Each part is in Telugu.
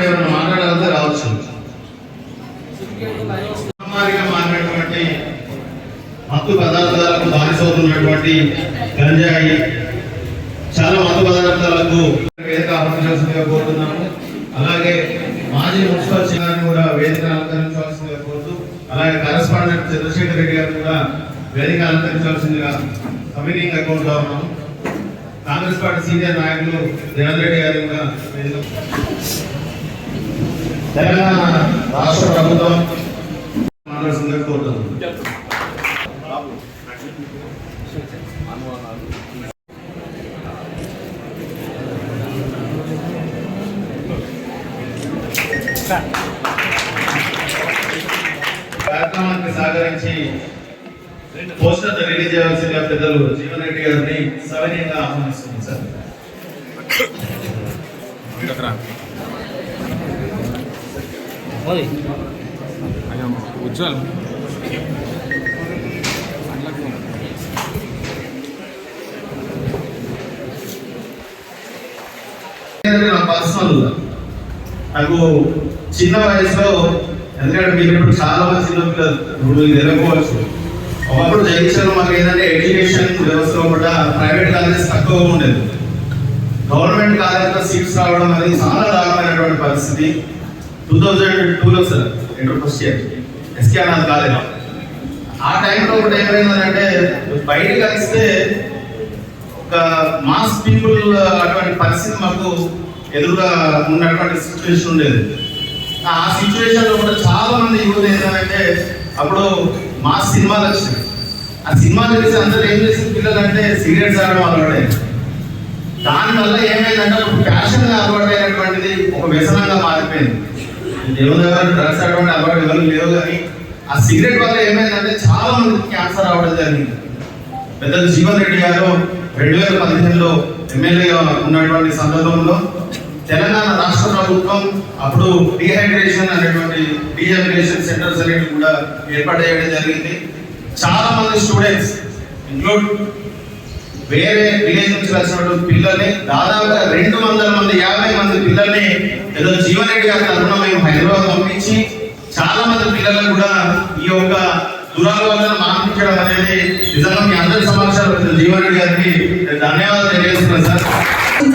ఎవరైనా మాట్లాడాలంటే రావచ్చు. మారినటువంటి మత్తు పదార్థాలకు బానిసవుతున్నటువంటి గంజాయి, చాలా మత్తు పదార్థాలకు వేదిక ఆహ్వానించాల్సిందిగా కోరుతున్నాము. అలాగే మాజీ మున్సిపల్ గారిని కూడా వేదిక అలంకరించాల్సిందిగా కోరుతూ, అలాగే కరెస్పాండెంట్ చంద్రశేఖర్ రెడ్డి గారిని కూడా వేదిక అలంకరించాల్సిందిగా సవినీయంగా కోరుతా ఉన్నాము. కాంగ్రెస్ పార్టీ సీనియర్ నాయకులు రేవంత్ రెడ్డి గారిని కూడా వేదిక, తెలంగాణ రాష్ట్ర ప్రభుత్వం మాట్లాడాల్సిందిగా కోరుతున్నాము. కార్యక్రమానికి సహకరించి పోస్టర్ రిలీజ్ చేయాల్సిందిగా పెద్దలు జీవన్ రెడ్డి గారిని సవినీయంగా ఆహ్వానిస్తున్నాం సార్. ఉజ్వల్ పర్సనల్ నాకు చిన్న వయసులో, ఎందుకంటే మీరు ఇప్పుడు చాలా మంది చిన్న పిల్లలు ఇప్పుడు ఇది ఎదుర్కోవచ్చు. ఒకప్పుడు జగిత్యాలలో మాకు ఏంటంటే ఎడ్యుకేషన్ వ్యవస్థలో కూడా ప్రైవేట్ కాలేజెస్ తక్కువగా ఉండేది. గవర్నమెంట్ కాలేజీలో సీట్స్ రావడం అనేది చాలా దారుణమైనటువంటి పరిస్థితి. 2002లో sir inter first year SK Anath college. ఆ టైంలో కూడా ఏమైందంటే బయట కలిస్తే ఒక మాస్ పీపుల్ అటువంటి పరిస్థితి మాకు ఎదురుగా ఉన్నటువంటి సిచ్యువేషన్ ఉండేది. ఆ సిచ్యువేషన్లో కూడా చాలా మంది యువత ఏంటంటే అప్పుడు మాస్ సినిమాలు వచ్చినాయి. ఆ సినిమాలు చూసి అందరూ ఏం చేసిన పిల్లలు అంటే సిగరెట్స్ ఆడడం అలవాటే. దానివల్ల ఏమైందంటే ఒక ప్యాషన్గా అలవాటైనటువంటిది ఒక వ్యసనంగా మారిపోయింది. దేవుని దగ్గర డ్రగ్స్ ఆడడం అలవాటు ఎవరు లేవు, కానీ ఆ సిగరెట్ వల్ల ఏమైందంటే చాలా మందికి క్యాన్సర్ రావడం జరిగింది. పెద్దలు జీవన్ రెడ్డి గారు 2015లో ఎమ్మెల్యేగా ఉన్నటువంటి సందర్భంలో తెలంగాణ రాష్ట్ర ప్రభుత్వం అప్పుడు డీహైడ్రేషన్ సెంటర్స్ అనేవి కూడా ఏర్పాటు చేయడం జరిగింది. చాలా మంది స్టూడెంట్స్ ఇంక్లూడ్ వేరే విలేజ్ నుంచి వచ్చినటువంటి పిల్లల్ని దాదాపుగా 250 మంది పిల్లల్ని ఏదో జీవన్ రెడ్డి గారి తరఫున మేము హైదరాబాద్ పంపించి చాలా మంది పిల్లలకు కూడా ఈ యొక్క దురాలోచన మానిపించడం అనేది నిజంగా మీ అందరి సమక్షంలో జీవన్ రెడ్డి గారికి ధన్యవాదాలు తెలియజేస్తున్నాను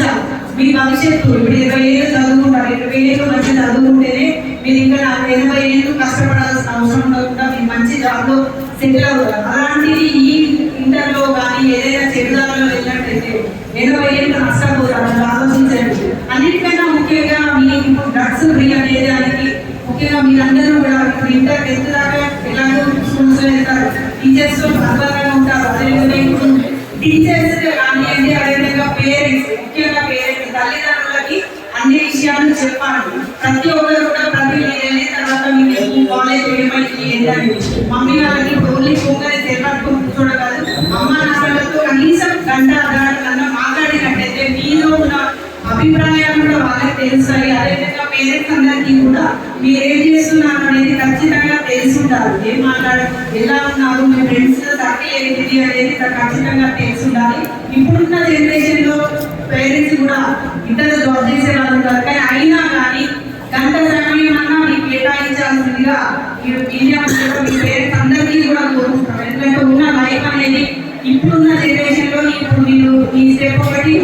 సార్. మీ భవిష్యత్తు ఇప్పుడు 20 ఏళ్ళు చదువుకుంటారు. 20 ఏళ్ళు మంచి చదువుకుంటేనే మీరు ఇంకా 80 ఏళ్ళు కష్టపడాల్సిన అవసరం ఉండకుండా మీరు మంచి జాబ్లో సెటిల్ అవుతారు. అలాంటిది ఈ ఇంటర్లో కానీ ఏదైనా చెడుదారులో వెళ్ళినట్టయితే 80 ఏళ్ళు నష్టపోతారు. ఆలోచించండి. అన్నిటికన్నా ముఖ్యంగా మీకు డ్రగ్స్ ఫ్రీ అనేది దానికి ముఖ్యంగా మీరందరూ కూడా ఇప్పుడు ఇంటర్ 10th దాకా ఎలాగో స్కూల్స్ వెళ్తారు, టీచర్స్ సర్వరంగా ఉంటారు. అదేవిధంగా ఇప్పుడు టీచర్స్ కానివ్వండి, అదేవిధంగా పేరెంట్స్, ముఖ్యంగా పేరెంట్స్ తల్లిదండ్రులకి అన్ని విషయాలు చెప్పాలి. ప్రతి ఒక్కరు కూడా ప్రతి వెళ్ళిన తర్వాత మీకు కాలేజ్ ఏంటండి మమ్మీ వాళ్ళకి ఓన్లీ ఫోన్గానే తెలియదు కూర్చోడగలదు. అమ్మ నాన్నలతో కనీసం గంట కన్నా మాట్లాడినట్టయితే మీలో ఉన్న అభిప్రాయాలు కూడా వాళ్ళకి తెలుస్తాయి. అదేవిధంగా పేరెంట్స్ అందరికీ కూడా మీరు ఏం చేస్తున్నారు అనేది ఖచ్చితంగా తెలిసి ఉండాలి. ఏం మాట్లాడారు, ఎలా ఉన్నారు, మీ ఫ్రెండ్స్ సర్కిల్ ఏంటిది అనేది ఖచ్చితంగా తెలిసి ఉండాలి. ఇప్పుడున్న జనరేషన్ లో పేరెంట్స్ కూడా ఇద్దరు జాబ్ చేసే వాళ్ళు ఉంటారు, కానీ అయినా కానీ గంట సమయం అన్నా మీకు కేటాయించాల్సిందిగా ఇండియా మీ పేరెంట్స్ అందరికీ కూడా కోరుకుంటారు. ఎందుకంటే ఉన్న లైఫ్ అనేది ఇప్పుడున్న జనరేషన్ లో ఇప్పుడు మీరు ఈ స్టెప్ ఒకటి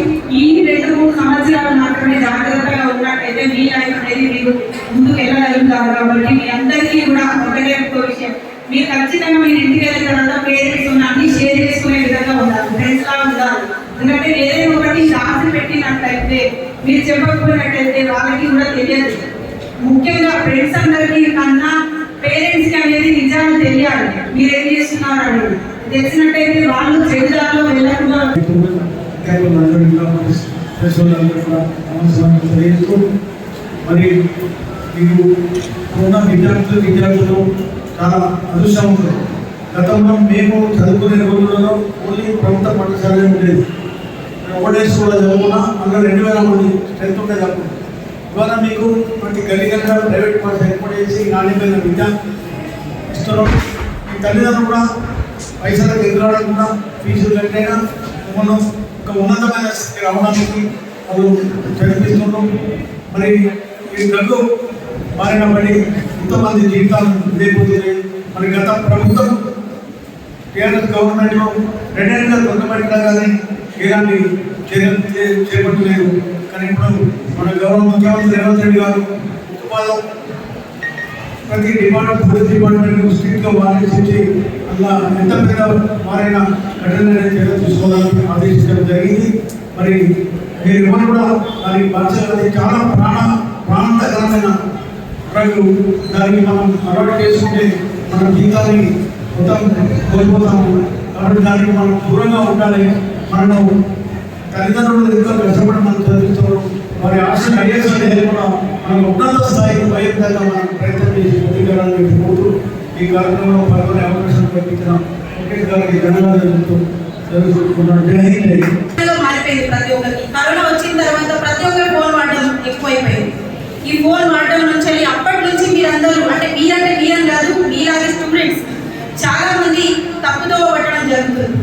ఈ 2-3 సంవత్సరాలు మాత్రమే జాగ్రత్తగా ఉన్నట్టయితే మీ లైఫ్ అనేది మీరు ముందుకు వెళ్ళగలుగుతారు. కాబట్టి మీ అందరికీ కూడా ఒకటే విషయం, మీరు ఖచ్చితంగా మీరు ఇంటికి వెళ్ళిన తర్వాత పేరెంట్స్ అన్ని షేర్ చేసుకునే విధంగా ఉండాలి, ఫ్రెండ్స్ లా ఉండాలి. ఎందుకంటే ఏదైనా ఒకటి రాసి పెట్టినట్లయితే మీరు చెప్పకపోయినట్టయితే వాళ్ళకి కూడా తెలియదు. ముఖ్యంగా ఫ్రెండ్స్ అందరికీ కన్నా పేరెంట్స్ కి అనేది నిజాలు తెలియాలి. మీరేం చేస్తున్నారు అనేది తెలిసినట్టయితే వాళ్ళు చెడుదారిలో వెళ్ళకుండా మరి మీరు ఉన్న విద్యార్థులు చాలా అదృష్టవంతులు. గతంలో మేము చదువుకునే రోజులలో ఓన్లీ ప్రభుత్వ పాఠశాలే ఉండేది. ఒకటే స్కూల్లో చదువుకున్నా అందులో 2000 మంది స్ట్రెంత్ ఉండే చదువు. ఇవాళ మీకు ప్రతి గల్లీగా ప్రైవేట్ పాఠశాల ఏర్పాటు చేసి నాణ్యమైన విద్య ఇస్తున్నాం. మీ తల్లిదండ్రులు కూడా పైసలకు ఎదురాడకుండా ఫీజులు కట్టైనా జరుగుతున్నాం ఒక ఉన్నతమైన స్థితికి రావడానికి వాళ్ళు ప్రయత్నిస్తున్నాం. మరి ఈ దగ్గు బారిన పడి ఎంతోమంది జీవితాలు లేకపోతున్నాయి. మరి గత ప్రభుత్వం టీఆర్ఎస్ గవర్నమెంట్లో రెండేళ్ళ కొత్తపడినా కానీ ఎలాంటి చర్యలు చేపట్టలేదు. కానీ ఇప్పుడు మన గౌరవ ముఖ్యమంత్రి రేవంత్ రెడ్డి గారు ఉత్పాదం ప్రతి పోలీస్ డిపార్ట్మెంట్ స్ట్రిక్ట్గా ఆదేశించి అలా ఎంత పెద్ద వారైనా కఠినమైన చర్యలు తీసుకోవాలని ఆదేశించడం జరిగింది. మరి మీరు ఎవరు కూడా దానికి బాధ్యత చాలా ప్రాణాంతకరమైన డ్రగ్లు దానికి మనం అలవాటు చేసుకుంటే మన జీవితాన్ని మొత్తం కోల్పోతాము. కాబట్టి దానికి మనం దూరంగా ఉండాలి. మనం తల్లిదండ్రులు ఎంతో కష్టపడి మనం చదివిస్తాము. వారి ఆశలు అయ్యేసరికి కూడా మనం ఉన్నత స్థాయికి భయంగా మనం ప్రయత్నం చేసి ముందుకెళ్ళాలని కోరుతూ ఈ కార్యక్రమంలో పాల్గొనే అవకాశం కల్పించిన వెంకటేష్ గారికి ధన్యవాదాలు తెలుసుకుంటున్నాను. జై హింద్. మారిపోయింది ప్రతి ఒక్కరికి. కరోనా వచ్చిన తర్వాత ప్రతి ఒక్కరి ఫోన్ వాడడం ఎక్కువైపోయింది. ఈ ఫోన్ వాడడం నుంచి అప్పటి నుంచి మీరందరూ అంటే మీరని కాదు మీలాగే స్టూడెంట్స్ చాలా మంది తప్పుతో పట్టడం జరుగుతుంది.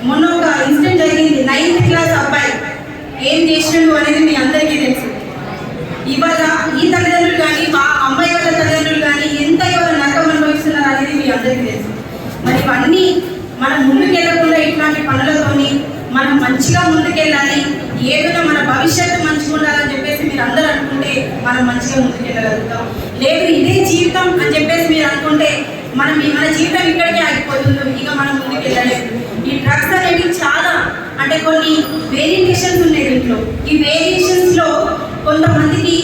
మొన్న ఒక ఇన్సిడెంట్ జరిగింది. 9th క్లాస్ అబ్బాయి ఏం చేసినాడు అనేది మీ అందరికీ తెలుసు. ఇవాళ ఈ తల్లిదండ్రులు కానీ మా అమ్మాయి వాళ్ళ తల్లిదండ్రులు కానీ ఎంత ఇవాళ నరకం అనుభవిస్తున్నారు అనేది మీ అందరికీ తెలుసు. మరి ఇవన్నీ మనం ముందుకెళ్ళకుండా ఇట్లాంటి పనులతోని మనం మంచిగా ముందుకెళ్ళాలి. ఏదైనా మన భవిష్యత్తు మంచిగా ఉండాలని చెప్పేసి మీరు అందరూ అనుకుంటే మనం మంచిగా ముందుకెళ్ళగలుగుతాం. లేదు ఇదే జీవితం అని చెప్పేసి మీరు అనుకుంటే మన జీవితం ఇక్కడికే ఆగిపోతుంది. ఇక మనం ముందుకెళ్ళలేదు. ఈ డ్రగ్స్ అనేవి చాలా అంటే కొన్ని వేరియేషన్స్ ఉన్నాయి దీంట్లో. ఈ వేరియేషన్స్లో కొంతమందికి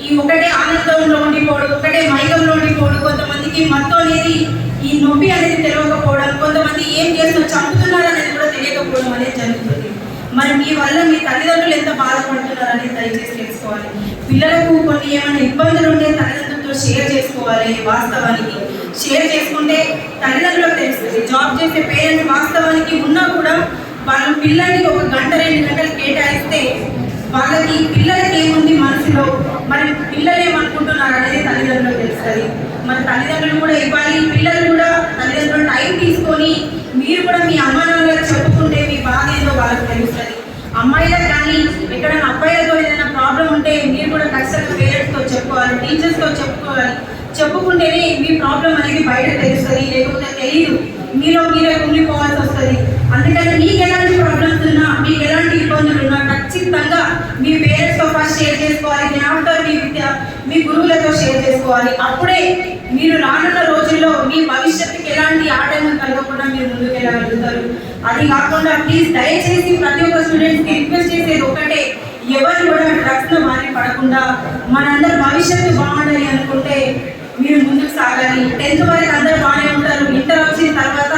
ఈ ఒకటే ఆనందంలో ఉండిపోవడం, ఒకటే మైకంలో ఉండిపోవడం, కొంతమందికి మత్తు అనేది ఈ నొప్పి అనేది తెలియకపోవడం, కొంతమంది ఏం చేస్తూ చంపుతున్నారు అనేది కూడా తెలియకపోవడం అనేది జరుగుతుంది. మరి మీ వల్ల మీ తల్లిదండ్రులు ఎంత బాధపడుతున్నారు అనేది దయచేసి తెలుసుకోవాలి. పిల్లలకు కొన్ని ఏమైనా ఇబ్బందులు ఉంటే తల్లిదండ్రులతో షేర్ చేసుకోవాలి. వాస్తవానికి షేర్ చేసుకుంటే తల్లిదండ్రులకు తెలుస్తుంది. జాబ్ చేసే పేరెంట్స్ వాస్తవానికి ఉన్నా కూడా వాళ్ళు పిల్లలకి 1 గంట 2 గంటలు కేటాయిస్తే వాళ్ళకి పిల్లలకి ఏముంది మనసులో, మరి పిల్లలు ఏమనుకుంటున్నారు అనేది తల్లిదండ్రులకు తెలుస్తుంది. మరి తల్లిదండ్రులు కూడా ఇవ్వాలి. పిల్లలు కూడా తల్లిదండ్రులు టైం తీసుకొని మీరు కూడా మీ అమ్మానాన్నలకు చెప్పుకుంటే మీ బాధ ఏదో వాళ్ళకి తెలుస్తుంది. అమ్మాయిలకు కానీ ఎక్కడైనా అబ్బాయిలతో ఏదైనా ప్రాబ్లం ఉంటే మీరు కూడా ఖచ్చితంగా పేరెంట్స్తో చెప్పుకోవాలి, టీచర్స్తో చెప్పుకోవాలి. చెప్పుకుంటేనే మీ ప్రాబ్లం అనేది బయట తెలుస్తుంది. లేకపోతే తెలియదు, మీరే ఉండిపోవాల్సి వస్తుంది. అందుకని మీకు ఎలాంటి ప్రాబ్లమ్స్ ఉన్నా, మీకు ఎలాంటి ఇబ్బందులు ఉన్నా ఖచ్చితంగా మీ పేరెంట్స్తో ఫస్ట్ షేర్ చేసుకోవాలి. ఆఫ్టర్ మీ గురువులతో షేర్ చేసుకోవాలి. అప్పుడే మీరు రానున్న రోజుల్లో మీ భవిష్యత్తుకి ఎలాంటి ఆటంకం కలగకుండా మీరు ముందుకెళ్ళగలుగుతారు. అది కాకుండా ప్లీజ్ దయచేసి ప్రతి ఒక్క స్టూడెంట్స్కి రిక్వెస్ట్ చేసేది ఒకటే, ఎవరు కూడా డ్రగ్స్లో బారి పడకుండా మనందరూ భవిష్యత్తు బాగుండాలి అనుకుంటే మీరు ముందుకు సాగాలి. 10th వరకు అందరూ బాగానే ఉంటారు. ఇంటర్ వచ్చిన తర్వాత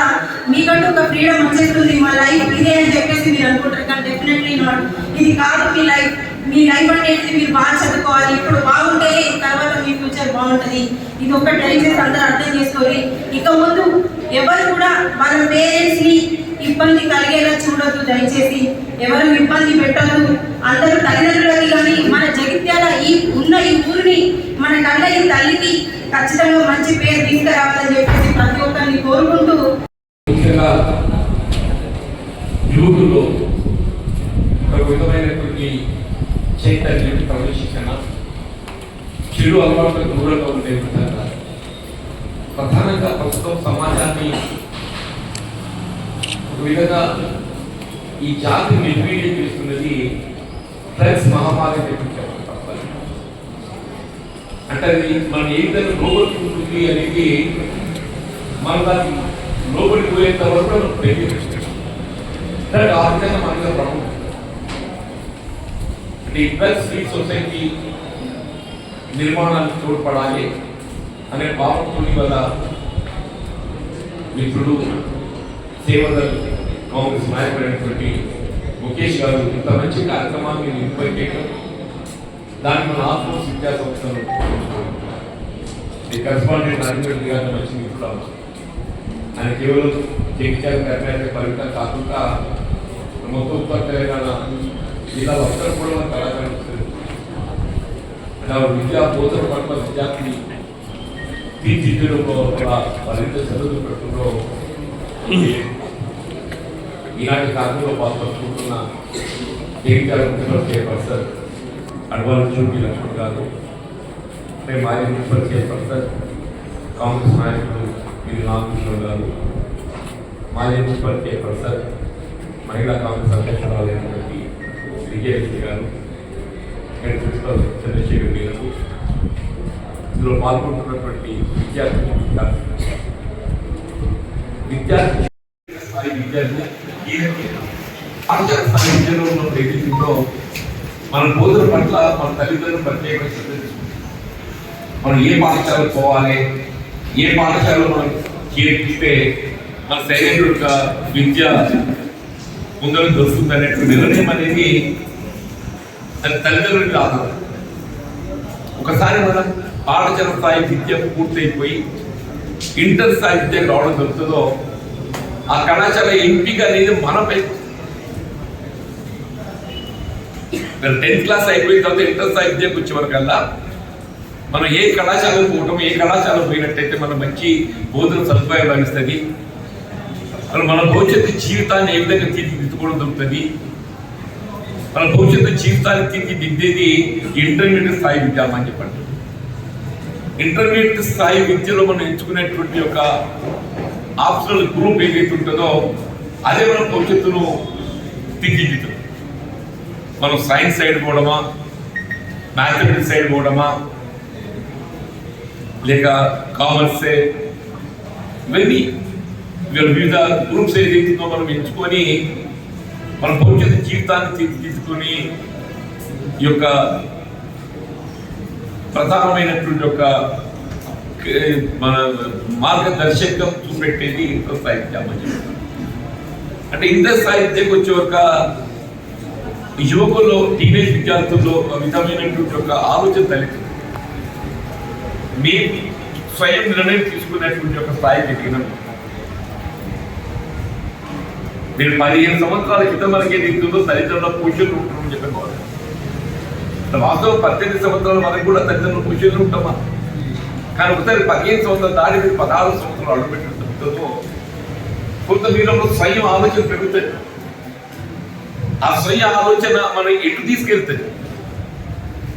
మీకంటూ ఒక ఫ్రీడమ్ వచ్చేస్తుంది. మా లైఫ్ ఇదే అని చెప్పేసి మీరు అనుకుంటారు. కానీ డెఫినెట్లీ నాట్. ఇది కాదు మీ లైఫ్. మీ లైఫ్ అనేది మీరు బాగా చదువుకోవాలి. ఇప్పుడు బాగుంటే తర్వాత మీ ఫ్యూచర్ బాగుంటుంది. ఇది ఒక దయచేసి అందరూ అర్థం చేసుకోవాలి. ఇక ముందు ఎవరు కూడా వాళ్ళ పేరెంట్స్ని ఇబ్బంది కలిగేలా చూడొద్దు. దయచేసి ఎవరు ఇబ్బంది పెట్టద్దు. అందరూ తల్లిదండ్రులకి కానీ మన జగిత్యాల ఈ ఊరిని మన కళ్ళ ఈ తల్లికి ఖచ్చితంగా మంచి పేరు తీసుకురావాలని చెప్పేసి ప్రతి ఒక్కరిని కోరుకుంటూ యువకుల్లో ఒక విధమైనటువంటి చైతన్యం, క్రమశిక్షణ, చెడు అలవాట్లకు దూరంగా ఉండే విధంగా ప్రధానంగా ప్రస్తుతం సమాజాన్ని ఒక విధంగా ఈ జాతి నిర్వీర్యం చేస్తున్నది డ్రగ్స్ మహమ్మారి తెప్పించారు. అంటే అది మనం ఏ విధంగా లోబడుతుంది అనేది మనం దాన్ని లోబడి పోయేంత వరకు మనం ప్రయత్నిస్తాం. ఆ విధంగా మనలో ప్రభావం అంటే ఈ డ్రగ్స్ ఫ్రీ సొసైటీ నిర్మాణానికి తోడ్పడాలి అనే భావంతో వల్ల మిత్రుడు సేవదల్ కాంగ్రెస్ నాయకుడైనటువంటి ముఖేష్ గారు ఇంత మంచి కార్యక్రమాన్ని నిర్వహించడం, దాన్ని మన ఆత్మూస్ విద్యా సంస్థలు కరెస్పాండెంట్ నారాయణ గారిని మంచి మిత్రుడు. ఆయన కేవలం జగిత్యాల కర్ణాటక పరిమితం కాకుండా మొత్తం ఉత్తర తెలంగాణ జిల్లాలో అందరూ కూడా మన కళాకారులు అంటే విద్యా బోధన పట్ల విద్యార్థిని తీర్చిదిద్దడంలో కూడా మరింత చదువు పెట్టడంలో ఈనాటి కార్యక్రమంలో పాల్పంచుకుంటున్న జగిత్యాల మున్సిపల్ చైర్పర్సన్ అడ్వాన్స్ చూపి లక్ష్మణ్ గారు, మాజీ మున్సిపల్ చైర్పర్సన్ కాంగ్రెస్ నాయకుడు ఇది నాగకృష్ణ గారు, మాజీ మున్సిపల్ చైర్పర్సన్ మహిళా కాంగ్రెస్ అధ్యక్షురాలైనటువంటి విజయలక్ష్మి గారు, హెడ్ ప్రిన్సిపల్ చంద్రశేఖర్ గారు, ఇందులో పాల్గొంటున్నటువంటి విద్యార్థి స్థాయి విద్యార్థి పాఠశాల స్థాయి విద్యలో ఏదైతుందో మన బోధన పట్ల మన తల్లిదండ్రులు ప్రత్యేకంగా శ్రద్ధ తీసుకుంటాం. మనం ఏ పాఠశాలకు పోవాలి, ఏ పాఠశాలలో మనం చేర్పిస్తే మన సైలెంట్ యొక్క విద్య ముందర దొరుకుతుంది అనేటువంటి నిర్ణయం అనేది అది తల్లిదండ్రులకి ఆధారం. ఒకసారి మనం పాఠశాల స్థాయి విద్య పూర్తయిపోయి ఇంటర్ స్థాయి విద్యకు రావడం దొరుకుతుందో ఆ కళాశాల ఎంపిక అనేది మనపై. 10th క్లాస్ అయిపోయిన తర్వాత ఇంటర్ స్థాయి విద్యకు వచ్చే వరకల్లా మనం ఏ కళాశాలకు పోవటం, ఏ కళాశాల పోయినట్టయితే మనం మంచి బోధన సదుపాయం లభిస్తుంది, మన భవిష్యత్తు జీవితాన్ని ఏ విధంగా తీర్చిదిద్దుకోవడం దొరుకుతుంది. మన భవిష్యత్తు జీవితాన్ని తీర్చిదిద్దేది ఇంటర్మీడియట్ స్థాయి విద్య అని చెప్పండి. ఇంటర్మీడియట్ స్థాయి విద్యలో మనం ఎంచుకునేటువంటి ఒక ఆప్షనల్ గ్రూప్ ఏదైతే ఉంటుందో అదే మనం భవిష్యత్తును తీర్చిదిద్దుతుంది. మనం సైన్స్ సైడ్ పోవడమా, మ్యాథమెటిక్స్ సైడ్ పోవడమా, లేక కామర్సే, ఇవన్నీ వివిధ గ్రూప్స్ ఏదైతుందో మనం ఎంచుకొని మన భవిష్యత్తు జీవితాన్ని తీర్చిదిద్దుకొని ఈ యొక్క ప్రధానమైనటువంటి ఒక మన మార్గదర్శకం చూపెట్టేది ఇంటర్ స్థాయి విద్య. అంటే ఇంటర్ స్థాయి విద్యకు వచ్చే ఒక యువకుల్లో, టీనేజ్ విద్యార్థుల్లో విధమైనటువంటి ఒక ఆలోచన తలెత్తుంది. మీ స్వయం నిర్ణయం తీసుకునేటువంటి ఒక స్థాయికి ఎదిగినాం. నేను 15 సంవత్సరాల క్రితం మనకి ఏదైతుందో తల్లిదండ్రుల పోషణలు ఉంటుందని చెప్పేవారు. వాస్తవం 18 సంవత్సరాలు మనకు కూడా తల్లిదండ్రుల పోషణలు ఉంటామా? కానీ ఒకసారి 15 సంవత్సరాలు దాటి 16 సంవత్సరాలు అడుగుపెట్టిన కొంత మీలో స్వయం ఆలోచన పెరుగుతుంది. ఆ స్వయం ఆలోచన మనం ఎటు తీసుకెళ్తుంది?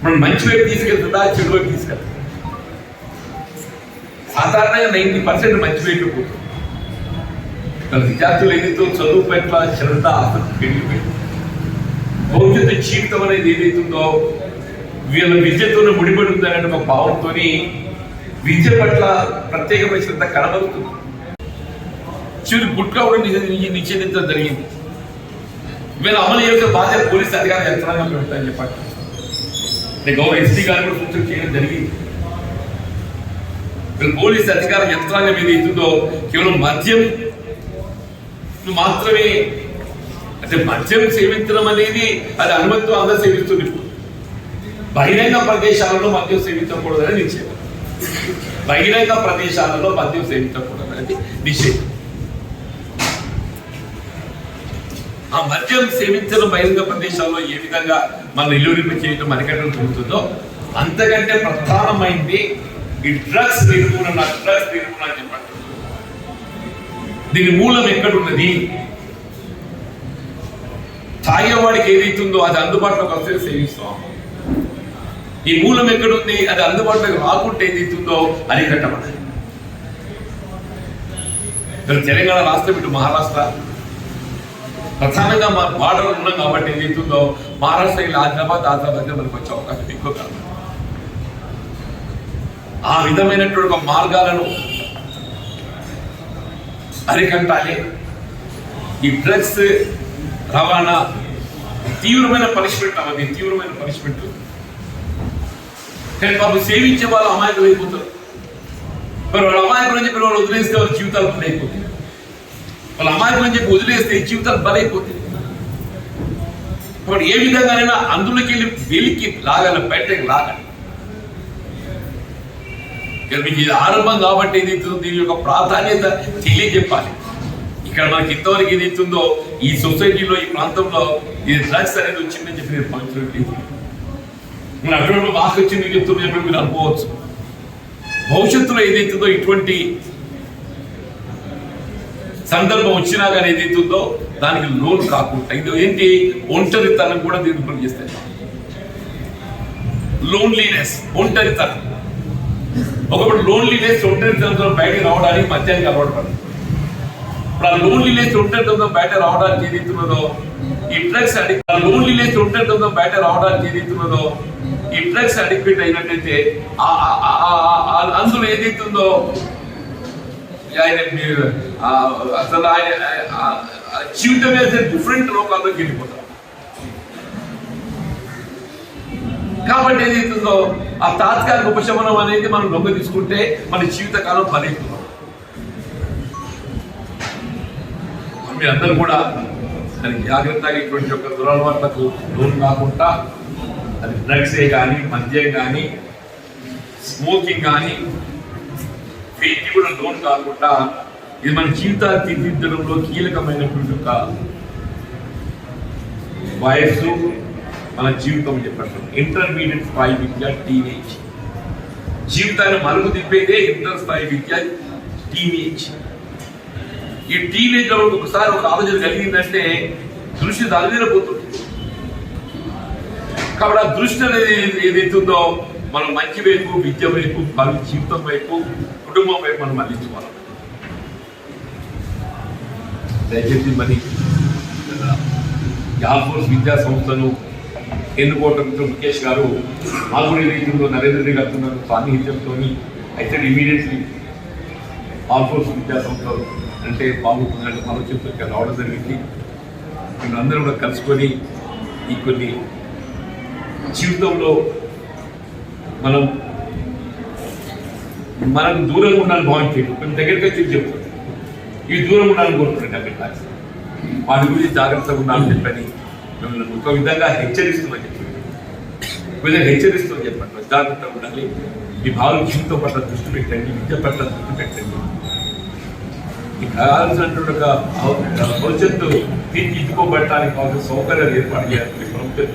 మనం మంచి వైపు తీసుకెళ్తుందా, చెడు వైపు తీసుకెళ్తుంది? సాధారణంగా 90% మంచి వైపు పోతుంది. విద్యార్థులు ఏదైతే చదువు పట్ల శ్రద్ధ, ఆసక్తి పెరిగిపోయి భవిష్యత్తు జీవితం అనేది ఏదైతుందో వీళ్ళ విద్యతోనే ముడిపడి ఉందనే ఒక భావంతో విద్య పట్ల ప్రత్యేకమైన శ్రద్ధ కనబడుతుంది. చివరి గుట్కా కూడా నిషేధించడం జరిగింది. వీళ్ళు అమలు చేసే బాధ్యత పోలీస్ అధికారులు యంత్రాంగం పెడతారని చెప్పండి. గౌరవ ఎస్పీ గారు కూడా సూచన చేయడం జరిగింది. వీళ్ళు పోలీస్ అధికారుల యంత్రాంగం ఏదైతుందో కేవలం మద్యం మాత్రమే, అంటే మద్యం సేవించడం అనేది అది అనుమతితో అందరూ సేవిస్తుంది. బహిరంగ ప్రదేశాలలో మద్యం సేవించకూడదని నిషేధం. బహిరంగ ప్రదేశాలలో మద్యం సేవించకూడదనేది నిషేధం. ఆ మద్యం సేవించడం బహిరంగ ప్రదేశాల్లో ఏ విధంగా మనం నిలువరింపు చేయడం అరికట్టడం జరుగుతుందో అంతకంటే ప్రధానమైంది ఈ డ్రగ్స్ నిర్మూలన. డ్రగ్స్ నిర్మూలన అని చెప్పండి. దీని మూలం ఎక్కడున్నది? తాగేవాడికి ఏదైతుందో అది అందుబాటులోకి వస్తే సేవిస్తాం. ఈ మూలం ఎక్కడుంది? అది అందుబాటులోకి రాకుంటే ఏదైతుందో అరికట్టబడాలి. తెలంగాణ రాష్ట్రం, ఇటు మహారాష్ట్ర ప్రధానంగా మన బార్డర్ ఉన్నాం కాబట్టి ఏదైతుందో మహారాష్ట్ర ఆదిలాబాద్ మనకు వచ్చే అవకాశం ఎక్కువ కాదు. ఆ విధమైనటువంటి ఒక మార్గాలను అరికట్టాలి. ఈ డ్రగ్స్ రవాణా తీవ్రమైన పనిష్మెంట్ అవ్వదు, తీవ్రమైన పనిష్మెంట్. కానీ బాబు సేవించే వాళ్ళు అమాయకులు అయిపోతారు. మరి వాళ్ళ అమాయకులు అని చెప్పి వాళ్ళు వదిలేస్తే వాళ్ళ జీవితాలు బలైపోతాయి. వాళ్ళ అమాయకులు అని చెప్పి వదిలేస్తే జీవితాలు బలైపోతాయి. కాబట్టి ఏ విధంగానైనా అందులోకి వెళ్ళి వెలికి లాగాలి, బయటకి లాగాలి. మీకు ఇది ఆరంభం కాబట్టి ఏదైతుందో దీని యొక్క ప్రాధాన్యత తెలియజెప్పాలి. ఇక్కడ మనకి ఇంతవరకు ఏదైతుందో ఈ సొసైటీలో, ఈ ప్రాంతంలో ఇది డ్రగ్స్ అనేది వచ్చిందని చెప్పి నేను పంచుకోలేదు. మన అటువంటి మాకు వచ్చింది చెప్తున్నా చెప్పి మీరు అనుకోవచ్చు. భవిష్యత్తులో ఏదైతుందో ఇటువంటి సందర్భం వచ్చినా కానీ ఏదైతుందో దానికి లోన్ కాకుండా ఇది ఏంటి ఒంటరితనం కూడా దీన్ని చేస్తే లోన్లీనెస్ ఒంటరితనం ఒకప్పుడు లోన్లీనెస్ ఒంటరితనంతో బయటకు రావడానికి మధ్యాహ్నం అలవాటు పడుతుంది ఇప్పుడు ఆ లోన్లీనెస్ ఒంటరితనంతో బయట రావడానికి ఏదైతున్నదో ఈ డ్రగ్స్ అడిక్ట్ లోన్లీనెస్ ఒంటరితనంతో బయట రావడానికి ఏదైతున్నదో ఈ డ్రగ్స్ అడిక్ట్ అయినట్టయితే అందులో ఏదైతుందో ఆయన అసలు ఆయన జీవితం వేసే డిఫరెంట్ లోకాల్లోకి వెళ్ళిపోతారు కాబట్టి ఏదైతుందో ఆ తాత్కాలిక ఉపశమనం అనేది మనం లొంగ తీసుకుంటే మన జీవితకాలం బలైతున్నాం మీరందరూ కూడా దానికి జాగ్రత్తగా ఇటువంటి యొక్క దురలవాట్లకు లోన్ కాకుండా అది డ్రగ్సే కానీ మద్యం కానీ స్మోకింగ్ కానీ వీటికి కూడా లోన్ కాకుండా ఇది మన జీవితాలు తీర్చిదిద్దడంలో కీలకమైనటువంటి ఒక వయస్సు మన జీవితం చెప్పండి ఇంటర్మీడియట్ స్థాయి విద్య టీనేజ్ జీవితాన్ని మలుగు తిప్పేదే ఇంటర్ స్థాయి విద్య టీనేజ్ ఈ టీనేజ్ లో ఒకసారి ఒక ఆలోచన కలిగిందంటే దృష్టి దాని మీద పోతుంది కాబట్టి ఆ దృష్టి అనేది ఏదైతుందో మనం మంచి వైపు విద్య వైపు మన జీవితం వైపు కుటుంబం వైపు మనం అందించుకోవాలి దయచేసి మరి యాల్ఫోర్స్ విద్యా సంస్థను ఎన్నుకోవటం ముఖేష్ గారు మాగుడి రీతిలో నరేంద్ర రెడ్డి గారు సాన్నిహిత్యంతో అయితే ఇమీడియట్లీ ఆల్ఫోర్స్ విద్యా సంస్థ అంటే బాగుంటుందంటే ఆలోచనతో ఇక్కడ రావడం జరిగింది మేము అందరం కూడా కలుసుకొని ఈ కొన్ని జీవితంలో మనం దూరంగా ఉండాలని భావించేది కొన్ని దగ్గరికి వచ్చి చెప్తాం ఇవి దూరంగా ఉండాలని కోరుకుంటాం అక్కడ వాటి గురించి జాగ్రత్తగా ఉండాలని చెప్పని మిమ్మల్ని ఒక విధంగా హెచ్చరిస్తుందని చెప్పండి చెప్పండి జాగ్రత్తగా ఉండాలి మీ భావం జీవితం పట్ల దృష్టి పెట్టండి విద్య పట్ల దృష్టి పెట్టండి కావాల్సినటువంటి ఒక భవిష్యత్తు తీర్చిదిద్దుకోబట్టడానికి కావాల్సిన సౌకర్యాలు ఏర్పాటు చేయాలి ప్రభుత్వం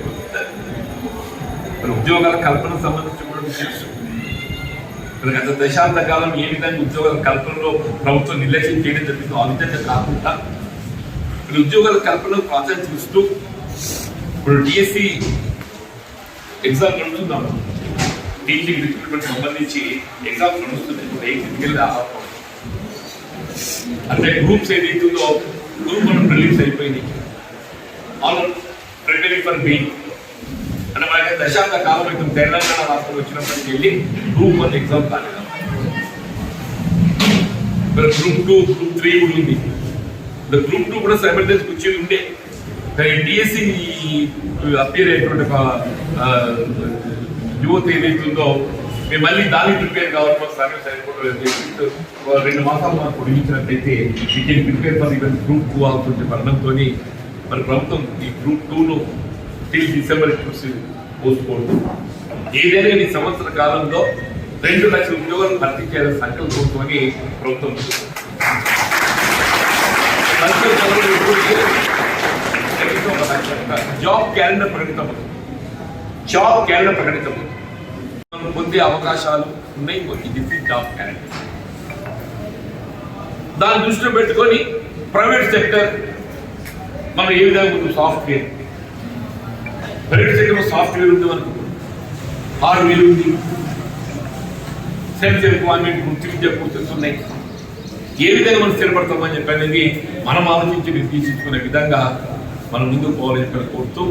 ఉద్యోగాల కల్పన సంబంధించి కూడా తెలుసు గత దశాబ్ద కాలం ఏ విధంగా ఉద్యోగాల కల్పనలో ప్రభుత్వం నిర్లక్ష్యం చేయడం జరిగిందో ఆ విధంగా కాకుండా ఉద్యోగాల కల్పనకు ప్రాధాన్యత ఇస్తూ ఇప్పుడు డిఎస్సి ఎగ్జామ్ నడుస్తున్నాము టీచింగ్ రిక్రూట్మెంట్ సంబంధించి ఎగ్జామ్స్ నడుస్తున్నాయి అంటే గ్రూప్స్ ఏదైతుందో గ్రూప్ మనం రిలీజ్ అయిపోయింది ఆల్ ప్రిపేరింగ్ ఫర్ బీయింగ్ అంటే మనకి దశాబ్ద కాలం క్రితం తెలంగాణ రాష్ట్రం వచ్చినప్పటికి వెళ్ళి గ్రూప్ 1 ఎగ్జామ్ కాలేదు గ్రూప్ 2 గ్రూప్ 3 ఉంది గ్రూప్ 2 కూడా సైమల్టేనియస్ వచ్చి ఉండే కానీ డిఎస్సి అపీర్ అయినటువంటి ఒక యువత ఏదైతుందో మేము మళ్ళీ దానికి ప్రిపేర్ కావాలి సర్వీస్ అయిపోవడం 2 మాసాలు మనం పొడిగించినట్లయితే వీటిని ప్రిపేర్ ఫర్ ఈవెన్ గ్రూప్ 2 అవుతుంటే పడడంతో మరి ప్రభుత్వం ఈ గ్రూప్ 2ను టిల్ డిసెంబర్ పోస్ట్పోన్ ఏదైనా ఈ సంవత్సర కాలంలో 2 లక్షల ఉద్యోగాలు భర్తీ చేయాలని సంకల్పంతో ప్రభుత్వం జాబ్ క్యాలెండర్ ప్రకటితమవుతుంది పొందే అవకాశాలు ఉన్నాయి ఇది జాబ్ క్యాలెండర్ దాన్ని దృష్టిలో పెట్టుకొని ప్రైవేట్ సెక్టర్ మనం ఏ విధంగా ఉంది సాఫ్ట్వేర్ ప్రైవేట్ సెక్టర్లో సాఫ్ట్వేర్ ఉంది మనకు హార్డ్వేర్ ఉంది సెల్ఫ్ ఎంప్లాయ్మెంట్ వృత్తి విద్య కోర్సెస్ ఉన్నాయి ఏ విధంగా మనం స్థిరపడతామని చెప్పి అనేది మనం ఆలోచించి నిర్దేశించుకునే విధంగా మనం ముందుకు పోవాలని చెప్పి కోరుతూ